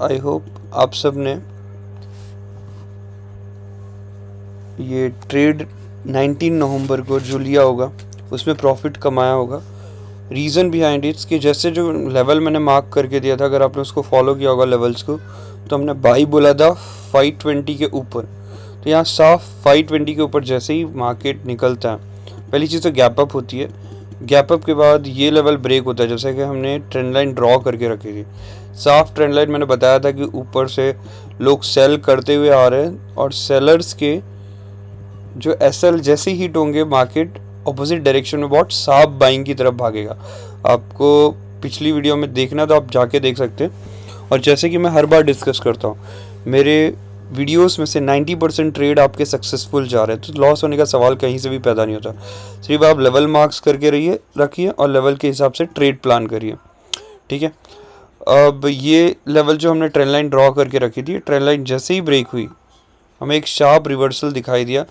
I hope आप सब ने ये ट्रेड 19 नवंबर को जो लिया होगा उसमें प्रॉफिट कमाया होगा। रीज़न बिहाइंड इट्स कि जैसे जो लेवल मैंने मार्क करके दिया था, अगर आपने उसको फॉलो किया होगा लेवल्स को, तो हमने बाई बोला था 520 के ऊपर। तो यहाँ साफ 520 के ऊपर जैसे ही मार्केट निकलता है, पहली चीज़ तो गैप अप होती है। गैप अप के बाद ये लेवल ब्रेक होता है, जैसे कि हमने ट्रेंड लाइन ड्रॉ करके रखी थी। साफ ट्रेंड लाइन मैंने बताया था कि ऊपर से लोग सेल करते हुए आ रहे हैं और सेलर्स के जो एसएल जैसे हिट होंगे, मार्केट ऑपोजिट डायरेक्शन में बहुत साफ बाइंग की तरफ भागेगा। आपको पिछली वीडियो में देखना तो आप जाके देख सकते हैं। और जैसे कि मैं हर बार डिस्कस करता हूँ, मेरे वीडियोस में से 90% ट्रेड आपके सक्सेसफुल जा रहे हैं, तो लॉस होने का सवाल कहीं से भी पैदा नहीं होता। सिर्फ आप लेवल मार्क्स करके रखिए और लेवल के हिसाब से ट्रेड प्लान करिए, ठीक है। अब ये लेवल जो हमने ट्रेंड लाइन ड्रॉ करके रखी थी, ट्रेंड लाइन जैसे ही ब्रेक हुई हमें एक शार्प रिवर्सल दिखाई दिया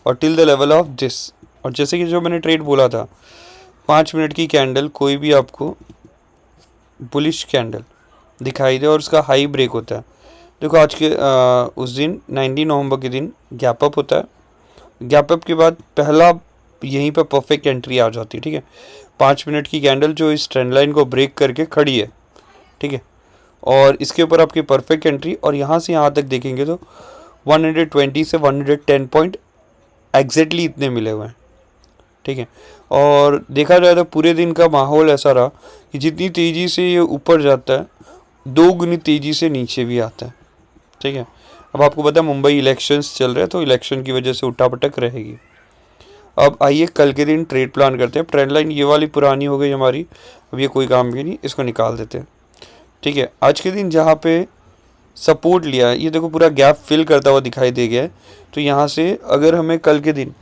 और till the level of this. और जैसे कि जो मैंने ट्रेड बोला था, 5 मिनट की कैंडल कोई भी आपको बुलिश कैंडल दिखाई दे और उसका हाई ब्रेक होता है। देखो आज के उस दिन 19 नवंबर के दिन गैप अप होता है। गैप अप के बाद पहला यहीं पर परफेक्ट एंट्री आ जाती है, ठीक है। 5 मिनट की कैंडल जो इस ट्रेंड लाइन को ब्रेक करके खड़ी है, ठीक है, और इसके ऊपर आपकी परफेक्ट एंट्री। और यहाँ से यहाँ तक देखेंगे तो 120 से 110 पॉइंट एग्जैक्टली इतने मिले हुए हैं, ठीक है। और देखा जाए तो पूरे दिन का माहौल ऐसा रहा कि जितनी तेज़ी से ये ऊपर जाता है, 2 गुनी तेज़ी से नीचे भी आता है, ठीक है। अब आपको पता है मुंबई इलेक्शंस चल रहे हैं, तो इलेक्शन की वजह से उठापटक रहेगी। अब आइए कल के दिन ट्रेड प्लान करते हैं। ट्रेंड लाइन ये वाली पुरानी हो गई हमारी, अब ये कोई काम की नहीं, इसको निकाल देते हैं, ठीक है। आज के दिन जहाँ पे सपोर्ट लिया है, ये देखो पूरा गैप फिल करता हुआ दिखाई दे गया है। तो यहाँ से अगर हमें कल के दिन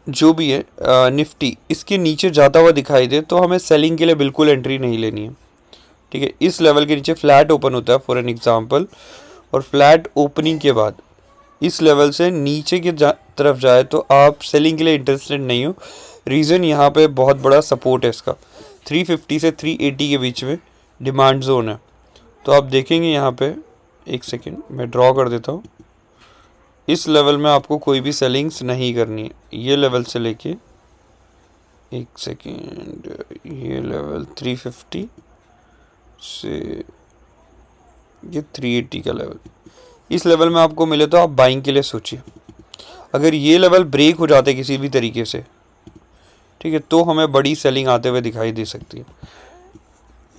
जो भी है निफ्टी इसके नीचे जाता हुआ दिखाई दे, तो हमें सेलिंग के लिए बिल्कुल एंट्री नहीं लेनी है, ठीक है। इस लेवल के नीचे फ्लैट ओपन होता है फॉर एन एग्जांपल, और फ्लैट ओपनिंग के बाद इस लेवल से नीचे की तरफ जाए तो आप सेलिंग के लिए इंटरेस्टेड नहीं हो। रीज़न यहाँ पे बहुत बड़ा सपोर्ट है इसका, 350 से 380 के बीच में डिमांड जोन है। तो आप देखेंगे यहाँ पे, एक सेकेंड मैं ड्रॉ कर देता हूँ। इस लेवल में आपको कोई भी सेलिंग्स नहीं करनी है। ये लेवल से लेके, एक सेकेंड, ये लेवल 350 से ये 380 का लेवल, इस लेवल में आपको मिले तो आप बाइंग के लिए सोचिए। अगर ये लेवल ब्रेक हो जाते किसी भी तरीके से, ठीक है, तो हमें बड़ी सेलिंग आते हुए दिखाई दे सकती है।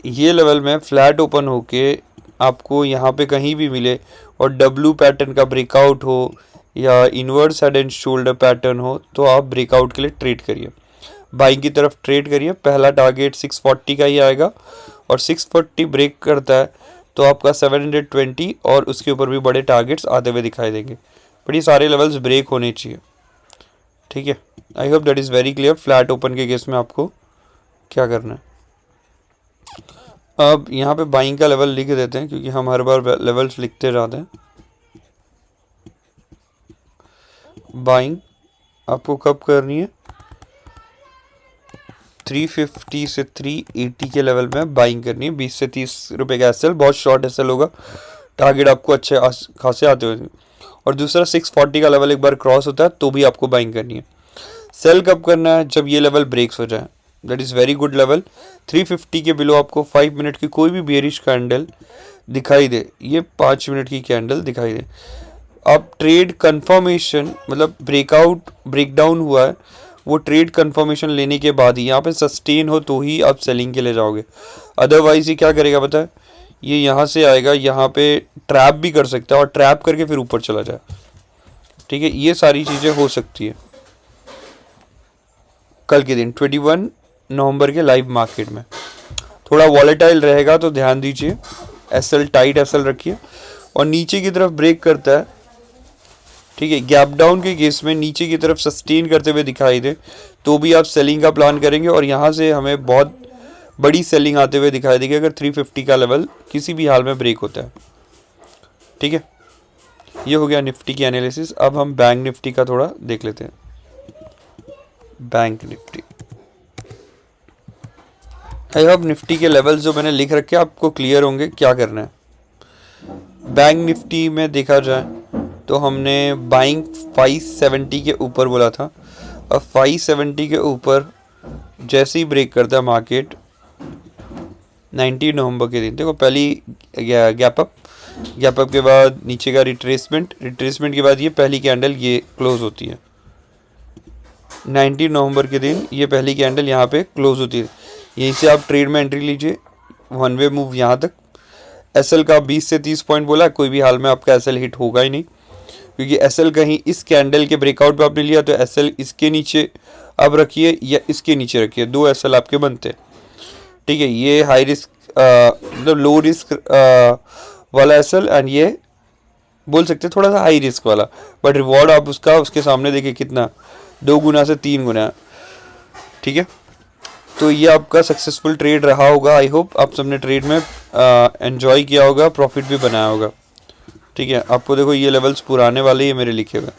ये लेवल में फ्लैट ओपन होके आपको यहाँ पे कहीं भी मिले और डब्ल्यू पैटर्न का ब्रेकआउट हो या inverse head and shoulder pattern हो, तो आप ब्रेकआउट के लिए ट्रेड करिए, बाइंग की तरफ ट्रेड करिए। पहला टारगेट 640 का ही आएगा और 640 ब्रेक करता है तो आपका 720 और उसके ऊपर भी बड़े टारगेट्स आते हुए दिखाई देंगे। बट ये सारे लेवल्स ब्रेक होने चाहिए, ठीक है। I hope that is very clear. Flat open के केस में आपको क्या करना है। अब यहाँ पे बाइंग का लेवल लिख देते हैं, क्योंकि हम हर बार लेवल्स लिखते जाते हैं। बाइंग आपको कब करनी है, 350 से 380 के लेवल में बाइंग करनी है। 20 से 30 रुपए का एसएल, बहुत शॉर्ट एसएल होगा, टारगेट आपको अच्छे खासे आते हुए। और दूसरा 640 का लेवल एक बार क्रॉस होता है तो भी आपको बाइंग करनी है। सेल कब करना है, जब ये लेवल ब्रेक्स हो जाए, that is very good level. 350 के बिलो आपको 5 मिनट की कोई भी बेरिश कैंडल दिखाई दे, ये 5 मिनट की कैंडल दिखाई दे, अब ट्रेड कंफर्मेशन, मतलब ब्रेकआउट ब्रेकडाउन हुआ है, वो ट्रेड कंफर्मेशन लेने के बाद ही यहाँ पे सस्टेन हो तो ही आप सेलिंग के लिए जाओगे। अदरवाइज ये क्या करेगा पता है, ये यहाँ से आएगा, यहाँ पे ट्रैप भी कर सकता है और ट्रैप करके फिर ऊपर चला जाए, ठीक है। ये सारी चीज़ें हो सकती है कल के दिन 21 नवंबर के लाइव मार्केट में। थोड़ा वॉलेटाइल रहेगा तो ध्यान दीजिए, एसएल टाइट एसएल रखिए। और नीचे की तरफ ब्रेक करता है, ठीक है, गैप डाउन के केस में नीचे की तरफ सस्टेन करते हुए दिखाई दे तो भी आप सेलिंग का प्लान करेंगे। और यहाँ से हमें बहुत बड़ी सेलिंग आते हुए दिखाई देगी अगर 350 का लेवल किसी भी हाल में ब्रेक होता है, ठीक है। ये हो गया निफ्टी की एनालिसिस। अब हम बैंक निफ्टी का थोड़ा देख लेते हैं। Bank Nifty I hope Nifty के लेवल्स जो मैंने लिख रखे आपको क्लियर होंगे क्या करना है। बैंक निफ्टी में देखा जाए तो हमने बाइंग 570 के ऊपर बोला था। अब 570 के ऊपर जैसे ही ब्रेक करता है मार्केट 19 नवंबर के दिन, देखो पहली गैप अप के बाद नीचे का रिट्रेसमेंट के बाद ये पहली कैंडल ये क्लोज होती है। 19 नवंबर के दिन ये पहली कैंडल यहाँ पे क्लोज होती है। यहीं से आप ट्रेड में एंट्री लीजिए, वन वे मूव यहाँ तक। एसएल का 20 से 30 पॉइंट बोला, कोई भी हाल में आपका एसएल हिट होगा ही नहीं, क्योंकि एसएल कहीं इस कैंडल के ब्रेकआउट पे आपने लिया तो एसएल इसके नीचे अब रखिए या इसके नीचे रखिए, दो एसएल आपके बनते हैं। ठीक है, ये हाई रिस्क मतलब लो रिस्क वाला एसएल एंड ये बोल सकते हैं थोड़ा सा हाई रिस्क वाला, बट रिवॉर्ड आप उसका उसके सामने देखिए कितना, 2 गुना से 3 गुना। ठीक है, तो ये आपका सक्सेसफुल ट्रेड रहा होगा। आई होप आप सबने ट्रेड में एंजॉय किया होगा, प्रॉफिट भी बनाया होगा। ठीक है, आपको देखो ये लेवल्स पुराने वाले ये मेरे लिखे हुए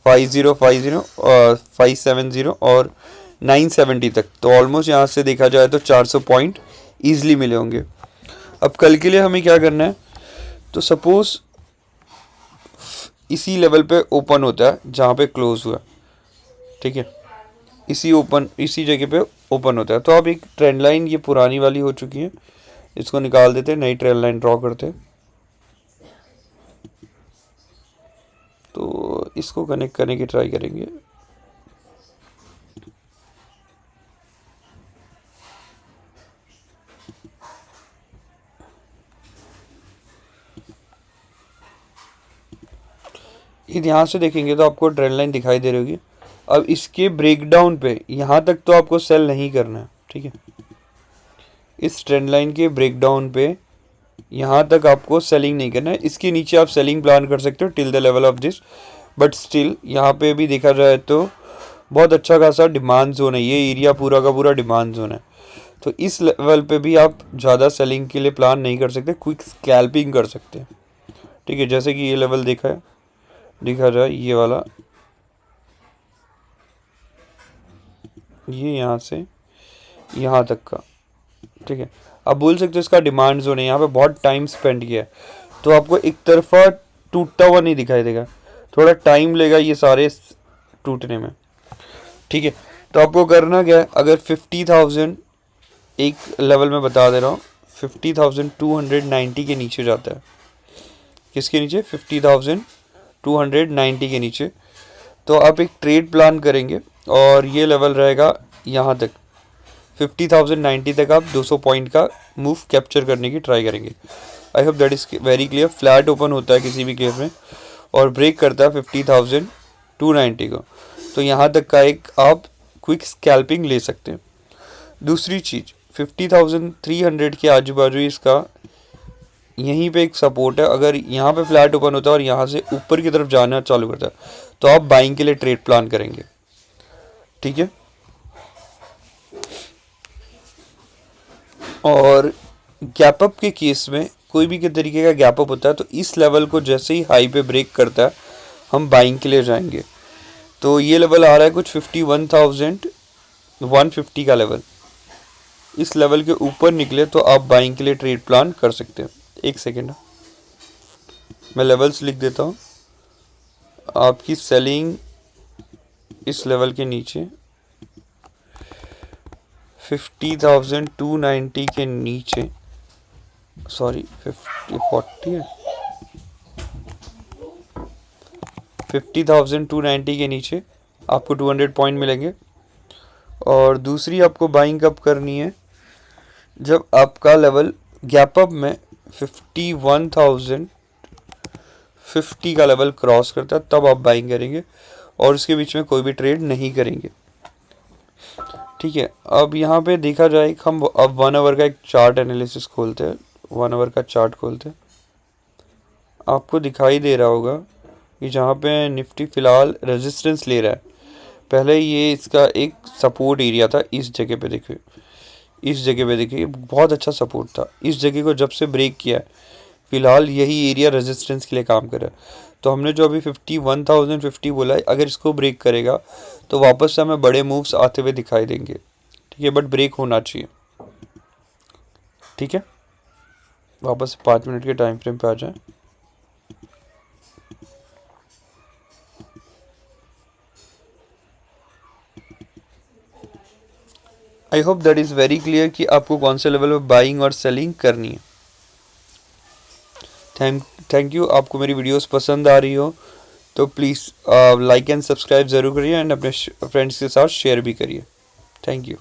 5050 और 570 और 970 तक, तो ऑलमोस्ट यहाँ से देखा जाए तो 400 पॉइंट ईजिली मिले होंगे। अब कल के लिए हमें क्या करना है, तो सपोज इसी लेवल पे ओपन होता है जहाँ पे क्लोज हुआ, ठीक है, इसी जगह पे ओपन होता है, तो अब एक ट्रेंड लाइन ये पुरानी वाली हो चुकी है, इसको निकाल देते हैं, नई ट्रेंड लाइन ड्रॉ करते हैं। तो इसको कनेक्ट करने की ट्राई करेंगे। यहाँ से देखेंगे तो आपको ट्रेंड लाइन दिखाई दे रही होगी। अब इसके ब्रेकडाउन पे यहाँ तक तो आपको सेल नहीं करना है। ठीक है, इस ट्रेंड लाइन के ब्रेकडाउन पे यहाँ तक आपको सेलिंग नहीं करना है। इसके नीचे आप सेलिंग प्लान कर सकते हो till the level of this, but still यहाँ पे भी देखा जाए तो बहुत अच्छा खासा डिमांड जोन है, ये एरिया पूरा का पूरा डिमांड जोन है। तो इस लेवल पे भी आप ज़्यादा सेलिंग के लिए प्लान नहीं कर सकते, क्विक स्कैल्पिंग कर सकते हैं। ठीक है, जैसे कि ये लेवल देखा जाए ये वाला, ये यहाँ से यहाँ तक का। ठीक है, आप बोल सकते हो इसका डिमांड जोन है, यहाँ पे बहुत टाइम स्पेंड किया है, तो आपको एक तरफा टूटता हुआ नहीं दिखाई देगा, थोड़ा टाइम लेगा ये सारे टूटने में। ठीक है, तो आपको करना क्या है, अगर 50,000 एक लेवल में बता दे रहा हूँ, 50,290 के नीचे जाता है, किसके नीचे, 50,290 के नीचे, तो आप एक ट्रेड प्लान करेंगे और ये लेवल रहेगा यहाँ तक 50,090 तक आप 200 पॉइंट का मूव कैप्चर करने की ट्राई करेंगे। I hope that is very clear. Flat open होता है किसी भी केस में और ब्रेक करता है 50,290 को, तो यहाँ तक का एक आप क्विक स्कैल्पिंग ले सकते हैं। दूसरी चीज़ 50,300 के आजू बाजू इसका यहीं पे एक सपोर्ट है, अगर यहाँ पे फ्लैट ओपन होता है और यहाँ से ऊपर की तरफ जाना चालू करता है तो आप बाइंग के लिए ट्रेड प्लान करेंगे। ठीक है, और गैप अप के केस में कोई भी के तरीके का गैप अप होता है तो इस लेवल को जैसे ही हाई पे ब्रेक करता है हम बाइंग के लिए जाएंगे। तो ये लेवल आ रहा है कुछ 51,150 का लेवल, इस लेवल के ऊपर निकले तो आप बाइंग के लिए ट्रेड प्लान कर सकते हैं। एक सेकेंड मैं लेवल्स लिख देता हूँ। आपकी सेलिंग इस लेवल के नीचे 50,290 के नीचे, सॉरी 40 है, 50,290 के नीचे आपको 200 पॉइंट मिलेंगे। और दूसरी आपको बाइंग कब करनी है, जब आपका लेवल गैप अप में 51,050 का लेवल क्रॉस करता है तब आप बाइंग करेंगे और उसके बीच में कोई भी ट्रेड नहीं करेंगे। ठीक है, अब यहाँ पे देखा जाए हम अब 1 आवर का एक चार्ट एनालिसिस खोलते हैं, 1 आवर का चार्ट खोलते हैं। आपको दिखाई दे रहा होगा कि जहाँ पे निफ्टी फ़िलहाल रेजिस्टेंस ले रहा है, पहले ये इसका एक सपोर्ट एरिया था, इस जगह पे देखिए, इस जगह पे देखिए बहुत अच्छा सपोर्ट था। इस जगह को जब से ब्रेक किया है फ़िलहाल यही एरिया रेजिस्टेंस के लिए काम कर रहा है। तो हमने जो अभी 51,050 बोला है, अगर इसको ब्रेक करेगा तो वापस से हमें बड़े मूव्स आते हुए दिखाई देंगे। ठीक है, बट ब्रेक होना चाहिए। ठीक है, वापस 5 मिनट के टाइम फ्रेम पे आ जाए। I hope that is very clear कि आपको कौन से लेवल पे बाइंग और सेलिंग करनी है। Thank you. आपको मेरी वीडियोस पसंद आ रही हो तो प्लीज़ लाइक एंड सब्सक्राइब ज़रूर करिए एंड अपने फ्रेंड्स के साथ शेयर भी करिए। Thank you.